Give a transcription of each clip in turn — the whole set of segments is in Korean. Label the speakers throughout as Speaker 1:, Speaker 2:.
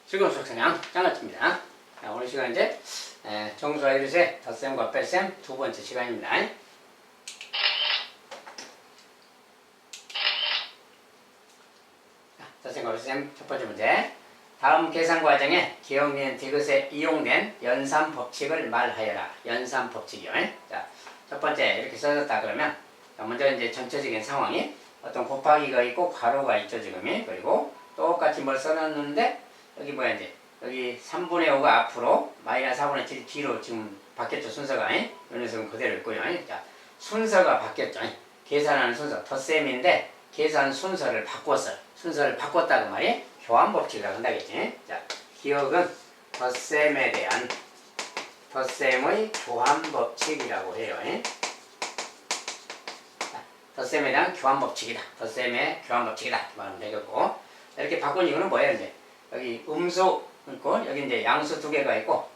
Speaker 1: 즐거운 수학성향 짱같입니다. 오늘 시간 이제 정수와 이르세 덧셈과 뺄셈 두 번째 시간입니다. 덧셈과 뺄셈 첫 번째 문제. 다음 계산 과정에 기억 니은 디귿에 이용된 연산 법칙을 말하여라. 연산 법칙이요. 자, 첫 번째 이렇게 써졌다 그러면 먼저 이제 전체적인 상황이 어떤 곱하기가 있고 괄호가 있죠 지금이. 그리고 똑같이 뭘 써놨는데 여기 뭐야 이제 여기 3분의 5가 앞으로 마이너스 4분의 7이 뒤로 지금 바뀌었죠 순서가. 이 녀석은 그대로 있고요. 자, 순서가 바뀌었죠. 계산하는 순서 덧셈인데 계산 순서를 바꿨어요. 순서를 바꿨다 그 말이 교환 법칙이라고 한다겠지. 자, 기억은 덧셈에 대한 덧셈의 교환 법칙이라고 해요. 자, 덧셈에 대한 교환 법칙이다. 덧셈의 교환 법칙이다. 이렇게 말하면 되겠고, 이렇게 바꾼 이유는 뭐예요? 이제 여기 음수 있고 여기 이제 양수 두 개가 있고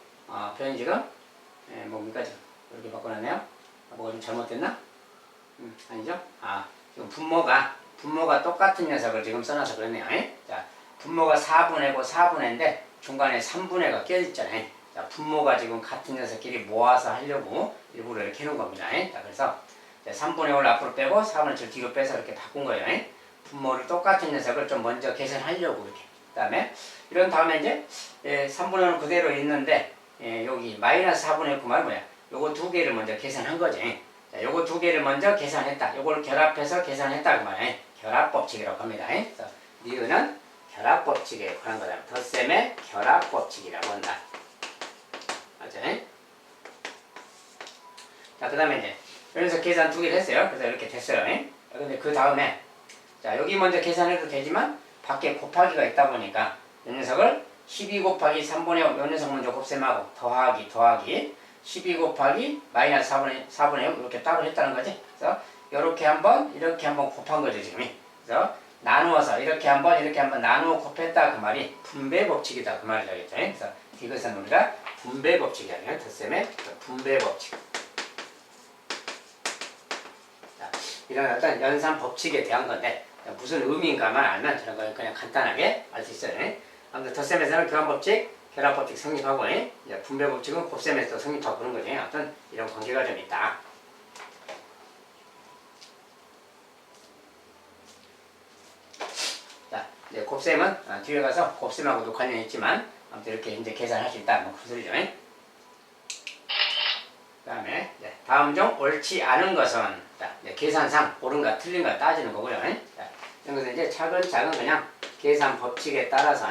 Speaker 1: 표현이 지금 뭡니까 지금 이렇게 바꿔놨네요. 뭐가 좀 잘못됐나? 아니죠? 지금 분모가 똑같은 녀석을 지금 써놔서 그러네요. 자, 분모가 4분의고 4분의인데 중간에 3분의가 껴있잖아요. 자, 분모가 지금 같은 녀석끼리 모아서 하려고 일부러 이렇게 해놓은 겁니다. 자, 그래서 3분의 5를 앞으로 빼고 4분의 7을 뒤로 빼서 이렇게 바꾼 거예요. 분모를 똑같은 녀석을 좀 먼저 계산하려고 이렇게. 그 다음에 이런 다음에 이제 3분의 5는 그대로 있는데 여기 마이너스 4분의 9 말은 뭐야? 요거 두 개를 먼저 계산한 거지. 자, 요거 두 개를 먼저 계산했다. 요걸 결합해서 계산했다 그 말이야. 결합법칙이라고 합니다. 그래서 니은은 결합법칙에 관한 거다. 덧셈의 결합법칙이라고 한다. 맞죠? 자, 그 다음에 이제 여기서 계산 두 개를 했어요. 그래서 이렇게 됐어요. 근데 그 다음에 자, 여기 먼저 계산해도 되지만 밖에 곱하기가 있다 보니까 이 녀석을 12 곱하기 3분의 5, 이 녀석 먼저 곱셈하고 더하기 12 곱하기 마이너스 4분의 6 이렇게 따로 했다는 거지. 그래서 이렇게 한번 곱한 거죠 지금. 그래서 나누어서 이렇게 한번 나누어 곱했다 그 말이 분배 법칙이다 그 말이 되겠죠. 그래서 이것은 우리가 분배 법칙이 아니라 덧셈의 분배 법칙. 자, 이런 어떤 연산 법칙에 대한 건데 무슨 의미인가만 알면 저런 걸 그냥 간단하게 알 수 있어요. 아무튼 덧셈에서는 교환법칙, 결합법칙 성립하고 분배법칙은 곱셈에서 성립하고 그런 거죠. 어떤 이런 관계가 좀 있다. 자, 이제 곱셈은 뒤에 가서 곱셈하고도 관련이 있지만 아무튼 이렇게 이제 계산할 수 있다. 뭐 그 소리죠. 그 다음에 다음 중 옳지 않은 것은 자, 계산상 옳은가 틀린가 따지는 거고요. 자, 이런 것은 이제 차근차근 그냥 계산 법칙에 따라서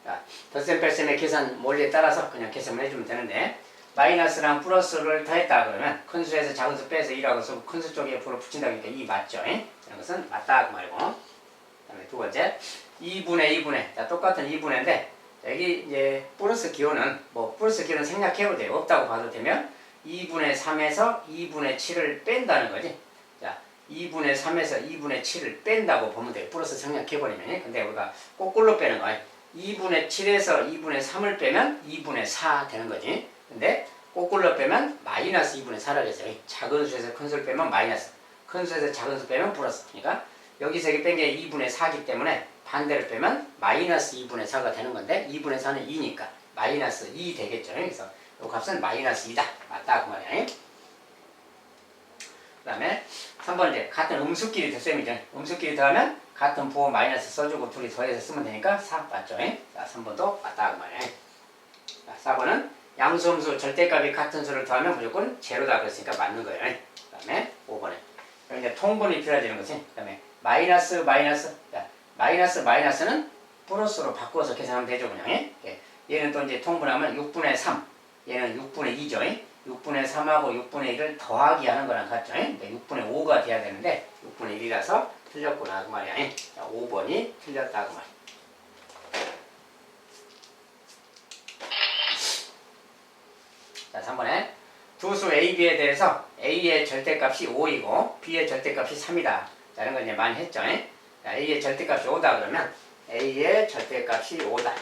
Speaker 1: 자, 덧셈 뺄셈의 계산 원리에 따라서 그냥 계산을 해주면 되는데 마이너스랑 플러스를 더했다 그러면 큰 수에서 작은 수 빼서 2라고 해서 큰 수 쪽에 F로 붙인다 그러니까 2 맞죠? 이런 것은 맞다 그 말이고. 그 다음에 두 번째 2분의 자, 똑같은 2분의인데 여기 이제 플러스 기호는 플러스 기호는 생략해도 돼요. 없다고 봐도 되면 2분의 3에서 2분의 7을 뺀다는 거지. 자, 2분의 3에서 2분의 7을 뺀다고 보면 돼요. 플러스 생략해버리면. 근데 우리가 거꾸로 빼는 거야. 2분의 7에서 2분의 3을 빼면 2분의 4 되는 거지. 근데 거꾸로 빼면 마이너스 2분의 4라고 했어요. 작은 수에서 큰 수를 빼면 마이너스, 큰 수에서 작은 수 빼면 플러스. 그러니까 여기서 이렇게 뺀 게 2분의 4기 때문에 반대로 빼면 마이너스 2분의 4가 되는 건데 2분의 4는 2니까 마이너스 2 되겠죠. 그래서 이 값은 마이너스 2다. 맞다 그 말이야. 그 다음에 3번 이제 같은 음수끼리 덧셈이죠. 음수끼리 더하면 같은 부호 마이너스 써주고 둘이 더해서 쓰면 되니까 4 맞죠. 자, 3번도 맞다 그 말이야. 자, 4번은 양수 음수 절대값이 같은 수를 더하면 무조건 제로다 그랬으니까 맞는 거예요. 그 다음에 5번에 이제 통분이 필요해지는 거지. 그 다음에 마이너스 자, 마이너스는 플러스로 바꿔서 계산하면 되죠 그냥. 얘는 또 이제 통분하면 6분의 3 얘는 6분의 2죠. 6분의 3하고 6분의 1을 더하기 하는 거랑 같죠. 그러니까 6분의 5가 돼야 되는데 6분의 1이라서 틀렸구나 그 말이야. 자, 5번이 틀렸다 그 말. 자, 3번에 두 수 A, B에 대해서 A의 절대값이 5이고 B의 절대값이 3이다. 자, 이런 거 이제 많이 했죠. 자, A의 절대값이 5다 그러면 A의 절대값이 5다.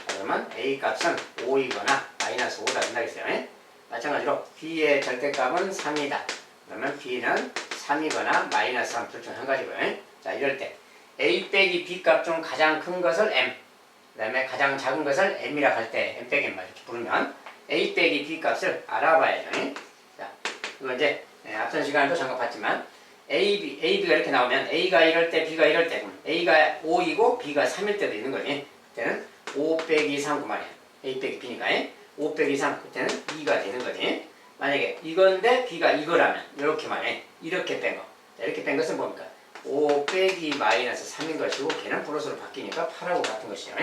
Speaker 1: 그러면 A 값은 5이거나 마이너스 5다 된다겠어요. 마찬가지로 B의 절대값은 3이다. 그러면 B는 3이거나 마이너스 3 둘 중 한 가지고요. 자, 이럴 때 A 빼기 B 값 중 가장 큰 것을 M 다음에 가장 작은 것을 m이라고 할 때 m 빼기 m 이렇게 부르면 a 빼기 b 값을 알아봐야죠. 자, 이거 이제 앞선 시간에도 잠깐 봤지만 AB가 이렇게 나오면 A가 이럴 때 B가 이럴 때 A가 5이고 B가 3일 때도 있는 거지. 그때는 5 빼기 3 그 말이야. A 빼기 B니까 5 빼기 3 그때는 2가 되는 거지. 만약에 이건데 B가 이거라면 이렇게 말해. 이렇게 뺀 거. 자, 이렇게 뺀 것은 뭡니까? 5 빼기 마이너스 3인 것이고 걔는 플러스로 바뀌니까 8하고 같은 것이에요.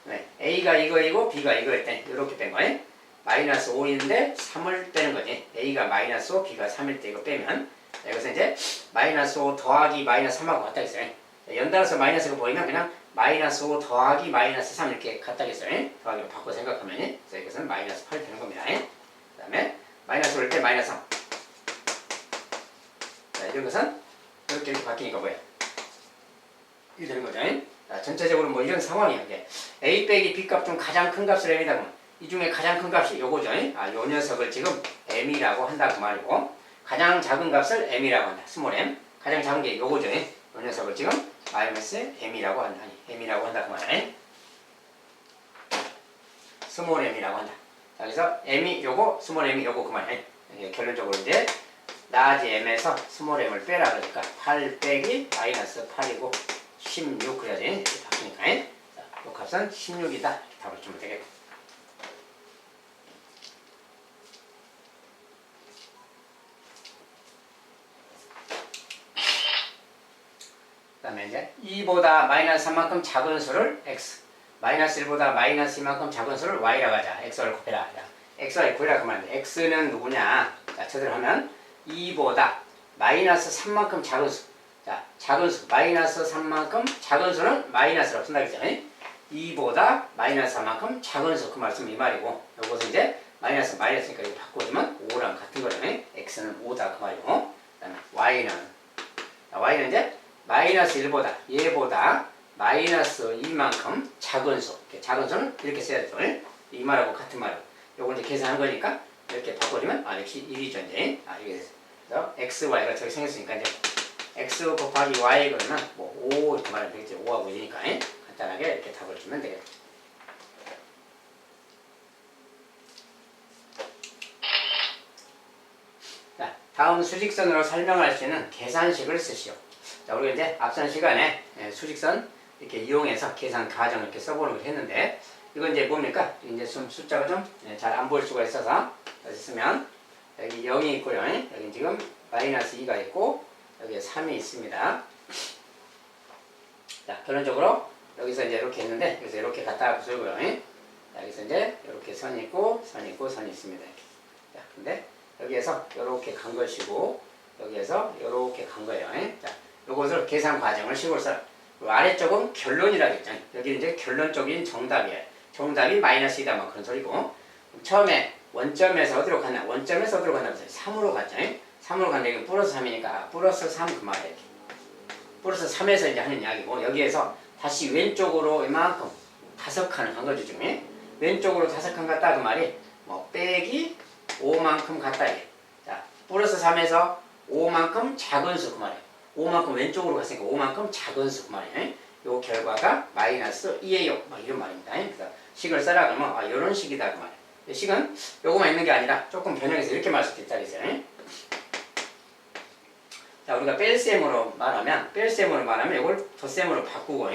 Speaker 1: 네. A가 이거이고 B가 이거일 때 이렇게 뺀 거예요. 마이너스 5인데 3을 빼는 거지. A가 마이너스 5, B가 3일 때 이거 빼면 여기서 이제 마이너스 5 더하기 마이너스 3하고 같다 했어요. 연달아서 마이너스가 보이면 그냥 마이너스 5 더하기 마이너스 3 이렇게 같다 했어요. 더하기로 바꿔 생각하면 그래서 이것은 마이너스 8 되는 겁니다. 그 다음에 마이너스 올 때 마이너스 3. 자, 이런 것은 이렇게 바뀌니까 뭐야? 이렇게 되는 거죠. 자, 전체적으로 뭐 이런 상황이야. 이게 A 빼기 B 값 중 가장 큰 값을 M이다 보면 이 중에 가장 큰 값이 요거죠. 요 녀석을 지금 M이라고 한다 그 말이고 가장 작은 값을 M이라고 한다. 스몰 M. 가장 작은 게 요거죠. 요 녀석을 지금 마이너스 M이라고 한다. M이라고 한다 그 말이야. 스몰 M이라고 한다. 자, 그래서 M이 요거, 스몰 M이 요거 그 말이야. 결론적으로 이제 라지 M에서 스몰 M을 빼라 그러니까 8 빼기 마이너스 8이고 16 그래야지. 이렇게 바뀌니까. 자, 요 값은 16이다. 이렇게 답을 주면 되겠고. 그 다음에 이제 2보다 마이너스 3만큼 작은 수를 x, 마이너스 1보다 마이너스 2만큼 작은 수를 y라고 하자. x를 곱해라. x와 구해라 그 말인데 x는 누구냐? 자, 제대로 하면 2보다 마이너스 3만큼 작은 수. 자, 작은 수, 마이너스 3만큼 작은 수는 마이너스라고 쓴다 그랬잖아요. 2보다 마이너스 3만큼 작은 수 그 말씀 이 말이고 요것은 이제 마이너스니까 이거 바꿔주면 5랑 같은 거잖아요. x는 5다 그 말이고 그 다음에 y는 이제 마이너스 1보다 얘보다 마이너스 2만큼 작은 수. 작은 수는 이렇게 써야 되죠. 이 말하고 같은 말이고 요걸 이제 계산한 거니까 이렇게 바꿔주면 역시 1이죠 이제. 이게 됐어. 그래서 x, y가 저기 생겼으니까 이제 x 곱하기 y 그러면 뭐 5 이렇게 말하면 되겠죠. 5하고 1이니까 간단하게 이렇게 답을 주면 되겠죠. 자, 다음 수직선으로 설명할 수 있는 계산식을 쓰시오. 자, 우리가 이제 앞선 시간에 수직선 이렇게 이용해서 계산 과정을 이렇게 써보는 걸 했는데 이건 이제 뭡니까? 이제 좀 숫자가 좀 잘 안 보일 수가 있어서 다시 쓰면 여기 0이 있고요. 여기 지금 마이너스 2가 있고 여기에 3이 있습니다. 자, 결론적으로 여기서 이제 이렇게 했는데 여기서 이렇게 갖다가 쓰고요. 자, 여기서 이제 이렇게 선이 있고 선이 있고 선이 있습니다. 이렇게. 자, 근데 여기에서 이렇게 간 것이고 여기에서 이렇게 간 거예요. 자, 요것을 계산 과정을 식으로 써. 아래쪽은 결론이라고 했잖아요. 여기는 이제 결론적인 정답이에요. 정답이 마이너스 2다 뭐 그런 소리고 처음에 원점에서 어디로 갔나? 원점에서 어디로 갔나 보세요. 3으로 갔잖아요. 3으로 갔는데 이게 플러스 3이니까 플러스 3 그 말이에요. 플러스 3에서 이제 하는 이야기고 여기에서 다시 왼쪽으로 이만큼 5칸을 간 거죠 지금. 왼쪽으로 5칸 갔다 그 말이 뭐 빼기 5만큼 갔다 이게. 자, 플러스 3에서 5만큼 작은 수 그 말이에요. 5만큼 왼쪽으로 갔으니까 5만큼 작은 수 그 말이에요. 요 결과가 마이너스 2예요. 막 이런 말입니다. 그래서 식을 써라 그러면 이런 식이다 그 말이에요. 식은 요거만 있는 게 아니라 조금 변형해서 이렇게 말할 수도 있다 그랬어요. 자, 우리가 뺄셈으로 말하면 이걸 덧셈으로 바꾸고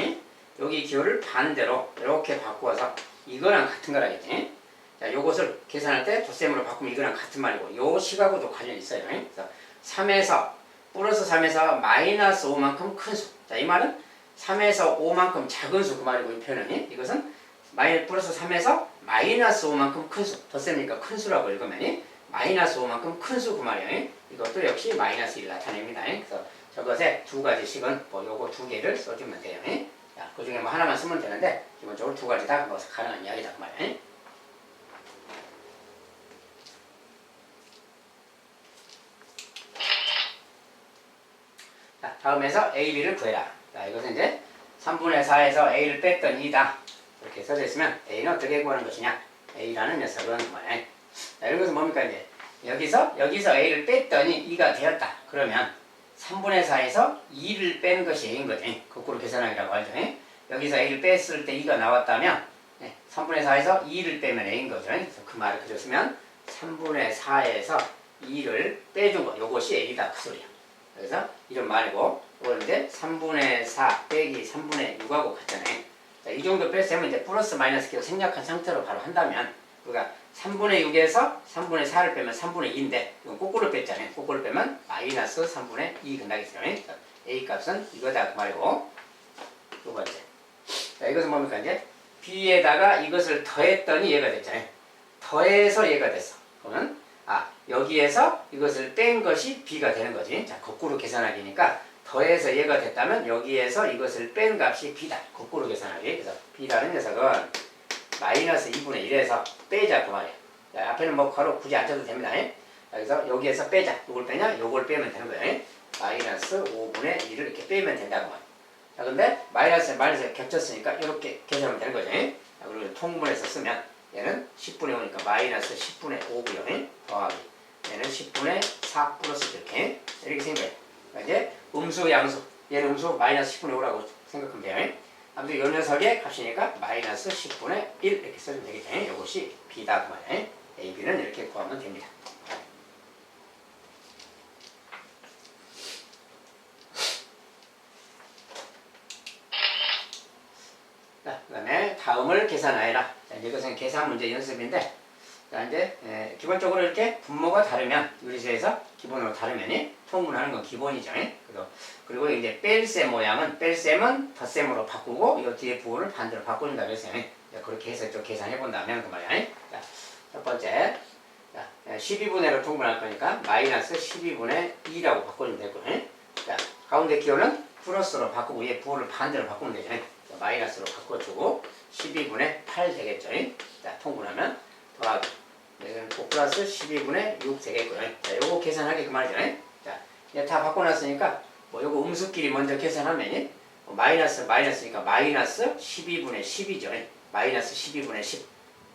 Speaker 1: 여기 기호를 반대로 이렇게 바꾸어서 이거랑 같은 거라겠지. 자, 요것을 계산할 때 덧셈으로 바꾸면 이거랑 같은 말이고 요 식하고도 관련이 있어요. 그래서 3에서 플러스 3에서 마이너스 5만큼 큰 수. 자, 이 말은 3에서 5만큼 작은 수 그 말이고 이 표현은 이것은 플러스 3에서 마이너스 5만큼 큰 수. 덧셈이니까 큰 수라고 읽으면 마이너스 5만큼 큰 수 그 말이에요. 이것도 역시 마이너스 1 나타냅니다. 그래서 저것의 두 가지 식은 뭐 요거 두 개를 써주면 돼요. 자, 그 중에 뭐 하나만 쓰면 되는데 기본적으로 두 가지 다 가능한 이야기다 그 말이에요. 자, 다음에서 A, B를 구해라. 자, 이것은 이제 3분의 4에서 A를 뺐던 2다. 이렇게 써져 있으면 A는 어떻게 구하는 것이냐? A라는 녀석은 말이에요. 자, 이런 것은 뭡니까? 이제 여기서 A를 뺐더니 2가 되었다. 그러면 3분의 4에서 2를 뺀 것이 A인 거지. 거꾸로 계산하기라고 하죠. 여기서 a를 뺐을 때 2가 나왔다면 3분의 4에서 2를 빼면 a인 거죠. 그래서 그 말을 그대로 쓰면 3분의 4에서 2를 빼준 거. 요것이 a다. 그 소리야. 그래서 이런 말이고, 이걸 이제 3분의 4 빼기 3분의 6하고 같잖아요. 자, 이 정도 뺐으면 이제 플러스 마이너스 계속 생략한 상태로 바로 한다면, 우리가 3분의 6에서 3분의 4를 빼면 3분의 2인데, 이건 거꾸로 뺐잖아요. 거꾸로 빼면 마이너스 3분의 2 된다겠어요. a 값은 이거다. 그 말이고, 두 번째. 자, 이것은 뭡니까? 이제 b에다가 이것을 더했더니 얘가 됐잖아요. 더해서 얘가 됐어. 그러면 여기에서 이것을 뺀 것이 b가 되는 거지. 자, 거꾸로 계산하기니까 더해서 얘가 됐다면 여기에서 이것을 뺀 값이 b다. 거꾸로 계산하기. 그래서 b라는 녀석은 마이너스 2분의 1에서 빼자 그 말이야. 자, 앞에는 뭐 괄호 굳이 안 쳐도 됩니다. 그래서 여기에서 빼자. 이걸 빼냐? 요걸 빼면 되는 거예요. 마이너스 5분의 1을 이렇게 빼면 된다고 말이야. 자, 근데 마이너스 겹쳤으니까 이렇게 계산하면 되는 거죠. 자, 그리고 통분해서 쓰면 얘는 10분의 5니까 마이너스 10분의 5고요. 더하기 얘는 10분의 4 플러스 이렇게 생겨요. 이제 음수 양수, 얘는 음수 마이너스 10분의 5라고 생각하면 돼요. 아무튼 이 녀석의 값이니까 마이너스 10분의 1 이렇게 써주면 되겠죠. 이것이 b다 그 말이에요. a, b는 이렇게 구하면 됩니다. 자, 그 다음에 다음을 계산하여라. 자, 이것은 계산 문제 연습인데, 자, 이제 기본적으로 이렇게 분모가 다르면 유리수에서 기본으로 다르면 통분하는 건 기본이죠. 그리고 이제 뺄셈 모양은 뺄셈은 덧셈으로 바꾸고 이 뒤에 부호를 반대로 바꿔준다 그랬어요. 그렇게 해서 좀 계산해 본다면 그 말이야. 자, 첫 번째, 자, 12분의로 통분할 거니까 마이너스 12분의 2라고 바꿔주면 되고, 자, 가운데 기호는 플러스로 바꾸고 얘 부호를 반대로 바꾸면 되죠. 마이너스로 바꿔주고 12분의 8 되겠죠. 자, 통분하면 더하기 5 플러스 12분의 6 되겠고요. 자, 요거 계산하기 그 말이죠. 자, 이제 다 바꿔놨으니까 뭐 요거 음수끼리 먼저 계산하면 마이너스니까 마이너스 12분의 10이죠. 마이너스 12분의 10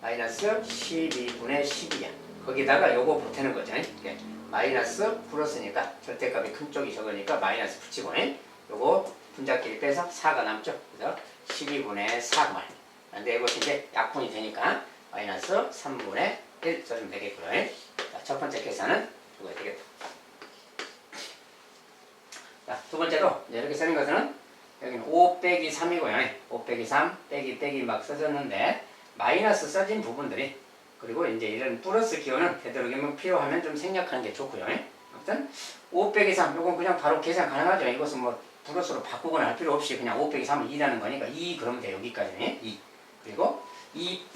Speaker 1: 마이너스 12분의 10이야. 거기다가 요거 보태는 거죠. 마이너스 플러스니까 절대값이 큰 쪽이 적으니까 마이너스 붙이고 요거 분자끼리 빼서 4가 남죠. 그래서 12분의 4 말. 근데 이것이 이제 약분이 되니까 마이너스 3분의 1 써주면 되겠고요. 자, 첫 번째 계산은 이거 되겠다. 자, 두 번째로 이렇게 쓰는 것은 여기는 5 빼기 3이고요. 5 빼기 3 빼기 막 써졌는데 마이너스 써진 부분들이 그리고 이제 이런 플러스 기호는 되도록이면 필요하면 좀 생략하는 게 좋고요. 아무튼 5 빼기 3 이건 그냥 바로 계산 가능하죠. 이것은 뭐 플러스로 바꾸거나 할 필요 없이 그냥 5 빼기 3은 2라는 거니까 2 그러면 돼요. 여기까지는 2. 그리고 2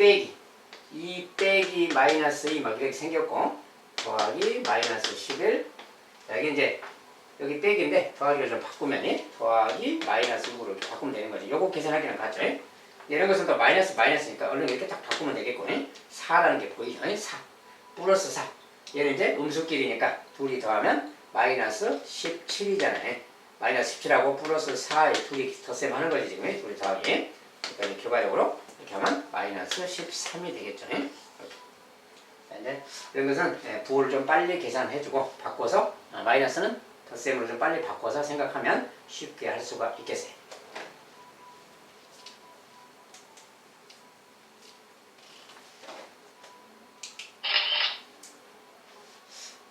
Speaker 1: 빼기 마이너스 2 막 이렇게 생겼고 더하기 마이너스 11. 자, 이게 이제 여기 빼기인데 더하기를 좀 바꾸면 더하기 마이너스 6으로 이렇게 바꾸면 되는 거지. 요거 계산하기는 같죠. 이런 것은 또 마이너스니까 얼른 이렇게 딱 바꾸면 되겠고 4라는 게 보이죠. 4 플러스 4. 얘는 이제 음수끼리니까 둘이 더하면 마이너스 17이잖아요. 마이너스 17하고 플러스 4에 둘이 덧셈 하는 거지 지금 둘이 더하기. 그러니까 결과적으로 이렇게 하면 마이너스 13이 되겠죠. 자, 이제 이런 것은 부호를 좀 빨리 계산해주고 바꿔서 마이너스는 덧셈으로 좀 빨리 바꿔서 생각하면 쉽게 할 수가 있겠어요.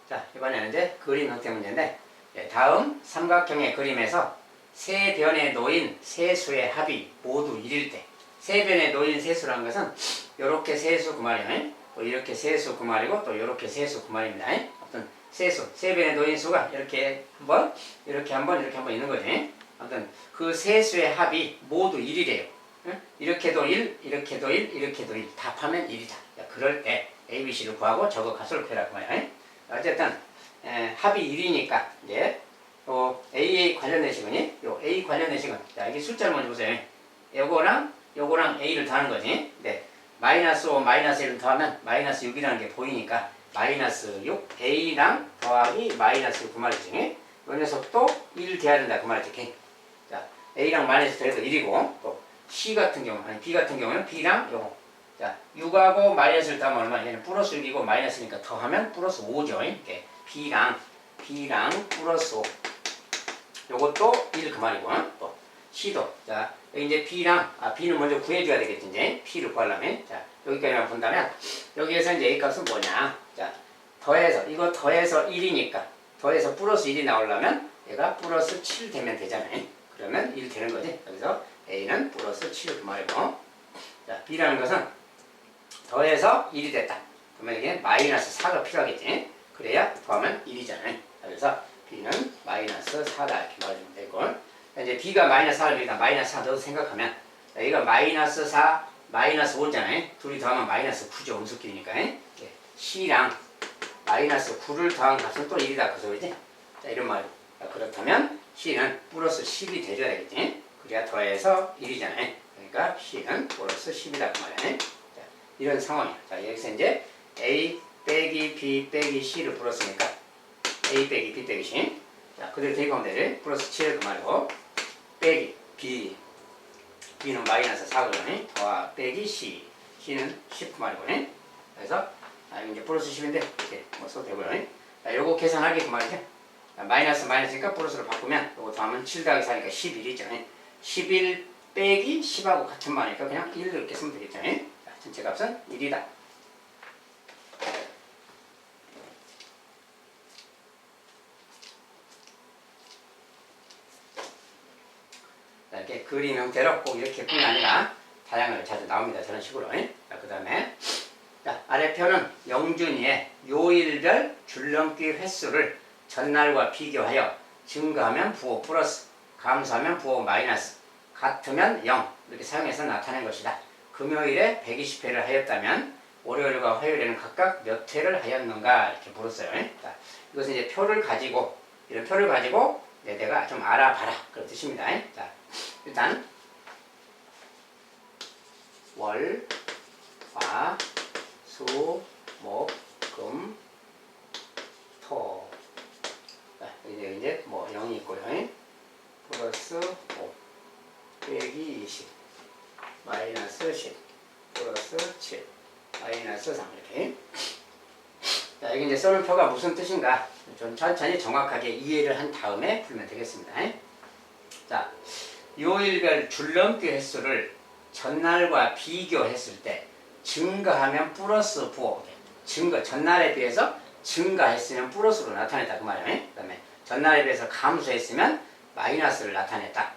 Speaker 1: 자, 이번에는 이제 그림 형태 문제인데 다음 삼각형의 그림에서 세 변에 놓인 세수의 합이 모두 1일 때 세 변에 놓인 세수라는 것은 이렇게 세수 그 말이에요. 또 이렇게 세수 그 말이고 또 이렇게 세수 그 말입니다. 어떤 세수, 세 변에 놓인 수가 이렇게 한번 이렇게 한번 있는 거지. 아무튼 그 세수의 합이 모두 1이래요. 이렇게도 1, 이렇게도 1, 이렇게도 1 답하면 1이다. 그럴 때 ABC를 구하고 저거 값을 구해라 그 말이에요. 어쨌든 합이 1이니까 이제 AA 관련된 식은요 A 관련된 식은 자 이게 숫자를 먼저 보세요. 요거랑 A를 더하는 거지. 네. 마이너스 5 마이너스 1을 더하면 마이너스 6이라는 게 보이니까 마이너스 6 A랑 더하기 마이너스 6 그 말이지. 이 녀석도 1 돼야 된다 그 말이지. 자 A랑 마이너스 더해서 1이고 또 C 같은 경우 아니 B 같은 경우는 B랑 요거 자 6하고 마이너스를 더하면 얼마? 얘는 플러스 6이고 마이너스니까 더하면 플러스 5죠. 이렇게 B랑 플러스 5 요것도 1 그 말이고 또 C도. 자, 여기 이제 B랑, B는 먼저 구해줘야 되겠지, 이제. P를 구하려면. 자, 여기까지만 본다면, 여기에서 이제 A 값은 뭐냐. 자, 이거 더해서 1이니까, 더해서 플러스 1이 나오려면, 얘가 플러스 7 되면 되잖아요. 그러면 1 되는 거지. 여기서 A는 플러스 7 그 말이고. 자, B라는 것은 더해서 1이 됐다. 그러면 이게 마이너스 4가 필요하겠지. 그래야 더하면 1이잖아요. 그래서 B는 마이너스 4다 이렇게 말해주면 되고, 이제 B가 마이너스 4를 일단 마이너스 4 넣어서 생각하면, 여기가 마이너스 4, 마이너스 5잖아요. 둘이 더하면 마이너스 9죠. 음수끼리니까. C랑 마이너스 9를 더한 값은 또 1이다. 그 소리지? 자, 이런 말이고. 그렇다면 C는 플러스 10이 돼줘야 되겠지. 그래야 더해서 1이잖아요. 그러니까 C는 플러스 10이다. 그 말이야. 자, 이런 상황이야. 자, 여기서 이제 A 빼기 B 빼기 C를 풀었으니까 A 빼기 B 빼기 C. 자, 그대로 대입하면 되지. 플러스 7 그 말이고, 빼기 B. B는 마이너스 4거든. 더하 빼기 C. C는 10 그 말이고. 그래서, 이제 플러스 10인데, 이렇게 뭐 써도 되고요. 자, 요거 계산하기 그 말이죠. 마이너스 마이너스니까 플러스로 바꾸면, 요거 더하면 7 더하기 4니까 11이죠. 11 빼기 10하고 같은 말이니까 그냥 1 이렇게 쓰면 되겠죠. 자, 전체 값은 1이다. 이렇게 그림 형태로 꼭 이렇게 뿐이 아니라 다양하게 자주 나옵니다. 저런 식으로. 자, 그 다음에 아래표는 영준이의 요일별 줄넘기 횟수를 전날과 비교하여 증가하면 부호 플러스, 감소하면 부호 마이너스, 같으면 0 이렇게 사용해서 나타낸 것이다. 금요일에 120회를 하였다면 월요일과 화요일에는 각각 몇 회를 하였는가 이렇게 물었어요. 자, 이것은 이제 표를 가지고, 이런 표를 가지고 내가 좀 알아봐라 그런 뜻입니다. 자, 일단 월, 화, 수, 목, 금, 토. 자, 이제 뭐 0이 있고요. 플러스 5 빼기 20 마이너스 10 플러스 7 마이너스 3 이렇게. 자, 여기 이제 써놓은 표가 무슨 뜻인가 좀 천천히 정확하게 이해를 한 다음에 풀면 되겠습니다. 자, 요일별 줄넘기 횟수를 전날과 비교했을 때 증가하면 플러스 부호, 전날에 비해서 증가했으면 플러스로 나타냈다 그 말이에요. 그 다음에 전날에 비해서 감소했으면 마이너스를 나타냈다.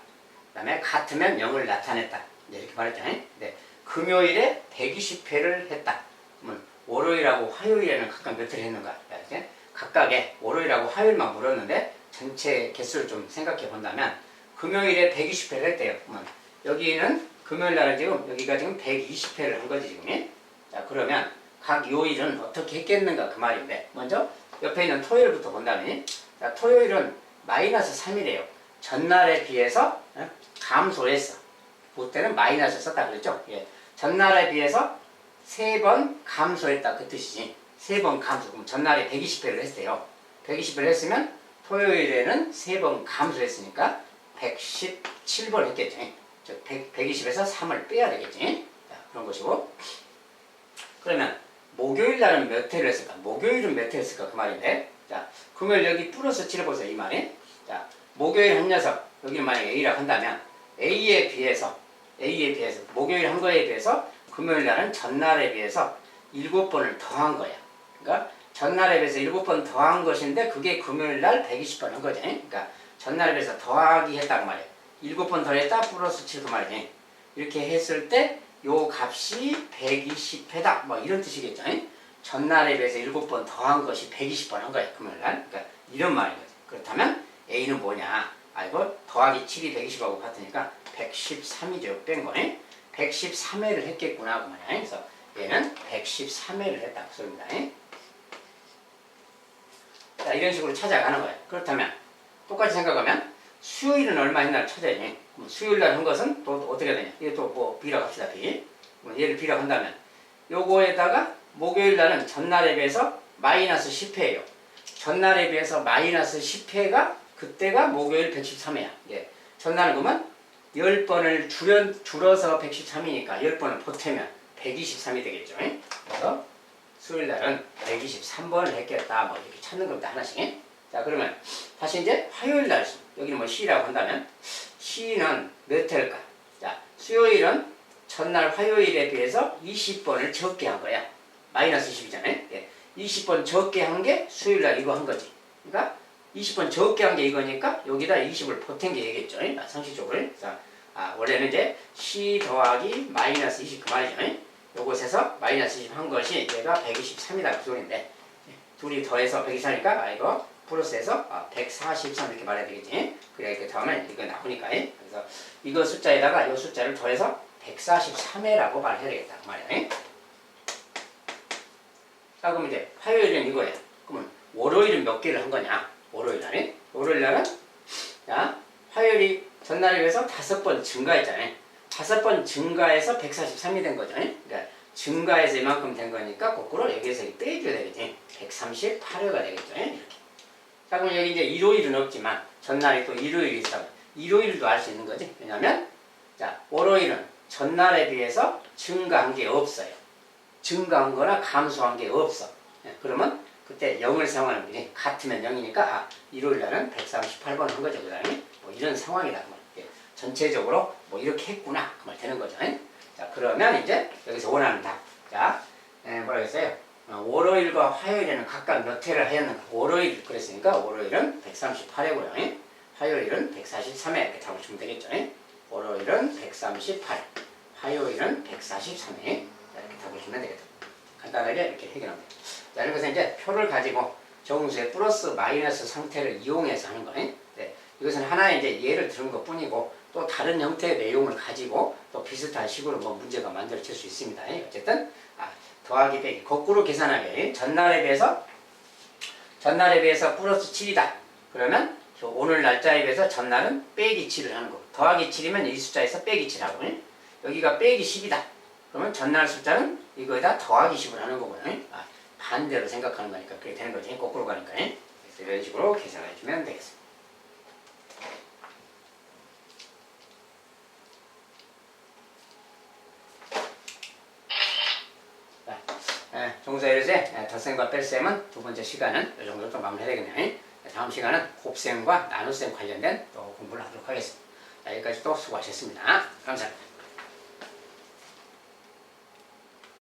Speaker 1: 그 다음에 같으면 0을 나타냈다. 이렇게 말했잖아요. 네, 금요일에 120회를 했다. 그러면 월요일하고 화요일에는 각각 몇 회를 했는가? 이렇게 각각의 월요일하고 화요일만 물었는데 전체 개수를 좀 생각해 본다면 금요일에 120회를 했대요. 그러면 여기는 금요일 날은 지금 여기가 지금 120회를 한 거지 지금. 자, 그러면 각 요일은 어떻게 했겠는가 그 말인데, 먼저 옆에 있는 토요일부터 본다면, 자, 토요일은 마이너스 3이래요. 전날에 비해서 감소했어. 그때는 마이너스 썼다 그랬죠. 예. 전날에 비해서 3번 감소했다 그 뜻이지. 3번 감소. 그럼 전날에 120회를 했어요. 120회를 했으면 토요일에는 3번 감소했으니까 117번 했겠죠. 120에서 3을 빼야 되겠지. 자, 그런 것이고. 그러면 목요일 날은 몇 회를 했을까? 목요일은 몇 회를 했을까? 그 말인데. 자, 금요일 여기 플러스 7을 보세요. 이 말이. 자, 목요일 한 녀석, 여기는 만약에 A라고 한다면 A에 비해서 목요일 한 거에 비해서 금요일 날은 전날에 비해서 7번을 더한 거야. 그러니까 전날에 비해서 7번 더한 것인데 그게 금요일 날 120번 한 거지. 그러니까 전날에 비해서 더하기 했다고 말이야. 7번 더했다 플러스 7 그 말이지. 이렇게 했을 때 요 값이 120회다. 뭐 이런 뜻이겠죠. 전날에 비해서 7번 더한 것이 120번 한 거야. 금요일 날. 그러니까 이런 말인 거지. 그렇다면 A는 뭐냐? 이거 더하기 7이 120하고 같으니까 113이죠. 뺀 거네. 113회를 했겠구나. 그 말이야. 그래서 얘는 113회를 했다. 그 소리입니다. 자, 이런 식으로 찾아가는 거예요. 그렇다면 똑같이 생각하면 수요일은 얼마 했나를 찾아야지. 수요일 날 한 것은 또 어떻게 되냐. 이게 또 뭐 B라고 합시다. B. 얘를 B라고 한다면 요거에다가 목요일 날은 전날에 비해서 마이너스 10회예요. 전날에 비해서 마이너스 10회가 그때가 목요일 113회야. 예. 전날은 그러면 10번을 줄어서 113이니까 10번을 보태면 123이 되겠죠. 그래서 수요일 날은 123번을 했겠다. 뭐 이렇게 찾는 겁니다. 하나씩. 자, 그러면 다시 이제 화요일 날, 여기는 뭐 C라고 한다면 C는 몇 회일까? 자, 수요일은 전날 화요일에 비해서 20번을 적게 한 거야. 마이너스 20이잖아요. 예. 20번 적게 한 게 수요일날 이거 한 거지. 그러니까 20번 적게 한 게 이거니까 여기다 20을 보탠 게 얘겠죠. 상식적으로. 그래서 원래는 이제 C 더하기 마이너스 20 그 말이죠. 요것에서 마이너스 20 한 것이 얘가 123이다 그 소리인데 둘이 더해서 123이니까 이거 플러스해서 143 이렇게 말해야 되겠지. 그래 이렇게 더하면 이거 나오니까. 그래서 이거 숫자에다가 이 숫자를 더해서 143회라고 말해야 되겠다 그 말이야. 자, 그럼 이제 화요일은 이거야. 그러면 월요일은 몇 개를 한 거냐? 월요일날은? 월요일날은 자, 화요일이 전날에 비해서 5번 증가했잖아요. 5번 증가해서 143이 된 거죠. 그러니까 증가해서 이만큼 된 거니까 거꾸로 여기에서 빼줘야 되겠지. 138회가 되겠죠. 이렇게. 자, 그럼 여기 이제 일요일은 없지만 전날에 또 일요일이 있어. 일요일도 알 수 있는 거지. 왜냐면 자, 월요일은 전날에 비해서 증가한 게 없어요. 증가한 거나 감소한 게 없어. 그러면 그때 0을 사용하는 거지. 같으면 0이니까 일요일 날은 138번 한 거죠. 그 다음에 뭐 이런 상황이다. 그 말. 전체적으로 뭐 이렇게 했구나. 그 말 되는 거죠. 자, 그러면 이제 여기서 원하는 답. 자, 뭐라 그랬어요? 월요일과 화요일에는 각각 몇 회를 하였는가? 월요일 그랬으니까 월요일은 138회고요. 화요일은 143회 이렇게 잡으시면 되겠죠. 월요일은 138회, 화요일은 143회 이렇게 잡으시면 되겠다. 간단하게 이렇게 해결합니다. 자, 그래서 이제 표를 가지고 정수의 플러스 마이너스 상태를 이용해서 하는 거예요. 네, 이것은 하나의 이제 예를 들은 것 뿐이고 또 다른 형태의 내용을 가지고 또 비슷한 식으로 뭐 문제가 만들어질 수 있습니다. 어쨌든 더하기 빼기 거꾸로 계산하게 전날에 비해서 플러스 7이다. 그러면 오늘 날짜에 비해서 전날은 빼기 7을 하는 거고 더하기 7이면 이 숫자에서 빼기 7하고 여기가 빼기 10이다. 그러면 전날 숫자는 이거에다 더하기 10을 하는 거고요. 반대로 생각하는 거니까 그렇게 되는 거지. 거꾸로 가니까. 그래서 이런 식으로 계산해 주면 되겠습니다. 정수의 일세 덧셈과 뺄셈은 두 번째 시간은 이 정도로 좀 마무리해야 되겠네요. 다음 시간은 곱셈과 나눗셈 관련된 또 공부를 하도록 하겠습니다. 여기까지 또 수고하셨습니다. 감사합니다.